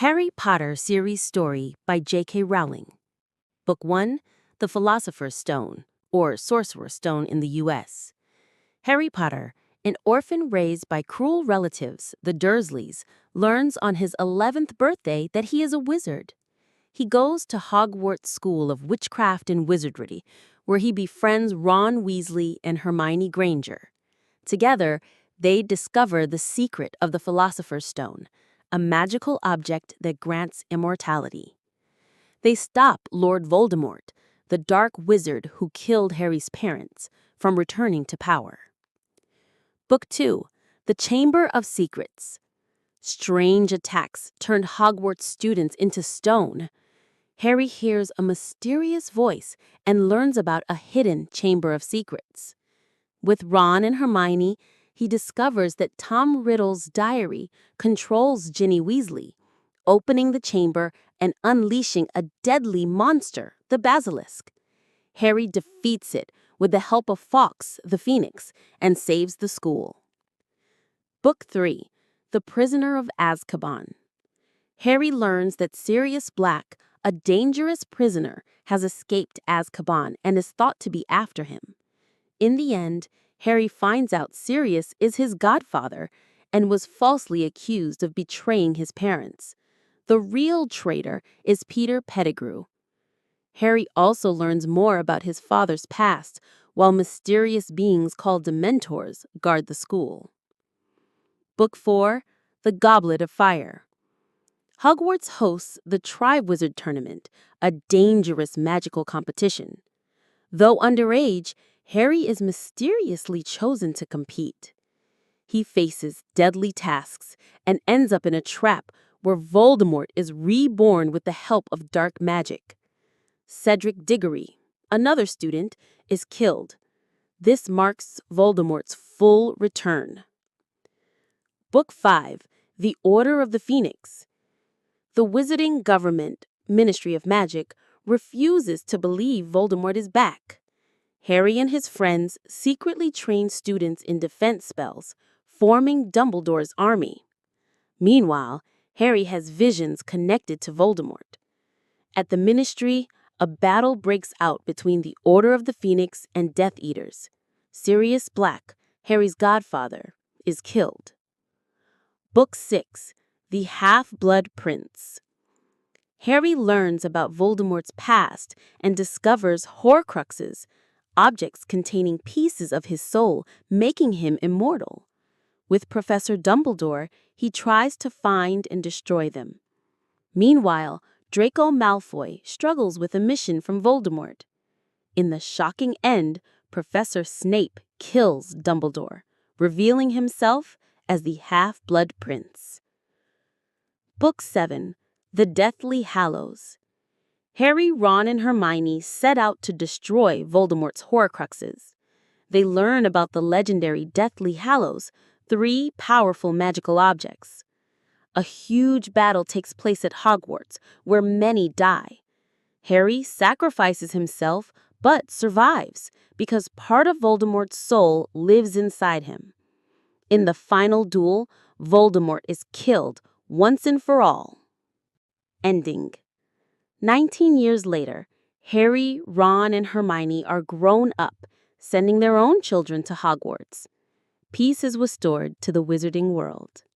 Harry Potter series story by J.K. Rowling. Book 1, The Philosopher's Stone, or Sorcerer's Stone in the U.S. Harry Potter, an orphan raised by cruel relatives, the Dursleys, learns on his 11th birthday that he is a wizard. He goes to Hogwarts School of Witchcraft and Wizardry, where he befriends Ron Weasley and Hermione Granger. Together, they discover the secret of the Philosopher's Stone, a magical object that grants immortality. They stop Lord Voldemort, the dark wizard who killed Harry's parents, from returning to power. Book 2, The Chamber of Secrets. Strange attacks turned Hogwarts students into stone. Harry hears a mysterious voice and learns about a hidden Chamber of Secrets. With Ron and Hermione, he discovers that Tom Riddle's diary controls Ginny Weasley, opening the chamber and unleashing a deadly monster, the basilisk. Harry defeats it with the help of Fawkes, the Phoenix, and saves the school. Book 3, The Prisoner of Azkaban. Harry learns that Sirius Black, a dangerous prisoner, has escaped Azkaban and is thought to be after him. In the end, Harry finds out Sirius is his godfather and was falsely accused of betraying his parents. The real traitor is Peter Pettigrew. Harry also learns more about his father's past, while mysterious beings called Dementors guard the school. Book 4, The Goblet of Fire. Hogwarts hosts the Triwizard Tournament, a dangerous magical competition. Though underage, Harry is mysteriously chosen to compete. He faces deadly tasks and ends up in a trap where Voldemort is reborn with the help of dark magic. Cedric Diggory, another student, is killed. This marks Voldemort's full return. Book 5, The Order of the Phoenix. The Wizarding Government, Ministry of Magic, refuses to believe Voldemort is back. Harry and his friends secretly train students in defense spells, forming Dumbledore's army. Meanwhile, Harry has visions connected to Voldemort. At the Ministry, a battle breaks out between the Order of the Phoenix and Death Eaters. Sirius Black, Harry's godfather, is killed. Book 6, The Half-Blood Prince. Harry learns about Voldemort's past and discovers Horcruxes, objects containing pieces of his soul, making him immortal. With Professor Dumbledore, he tries to find and destroy them. Meanwhile, Draco Malfoy struggles with a mission from Voldemort. In the shocking end, Professor Snape kills Dumbledore, revealing himself as the Half-Blood Prince. Book 7, The Deathly Hallows. Harry, Ron, and Hermione set out to destroy Voldemort's Horcruxes. They learn about the legendary Deathly Hallows, 3 powerful magical objects. A huge battle takes place at Hogwarts, where many die. Harry sacrifices himself, but survives, because part of Voldemort's soul lives inside him. In the final duel, Voldemort is killed once and for all. Ending. 19 years later, Harry, Ron, and Hermione are grown up, sending their own children to Hogwarts. Peace is restored to the wizarding world.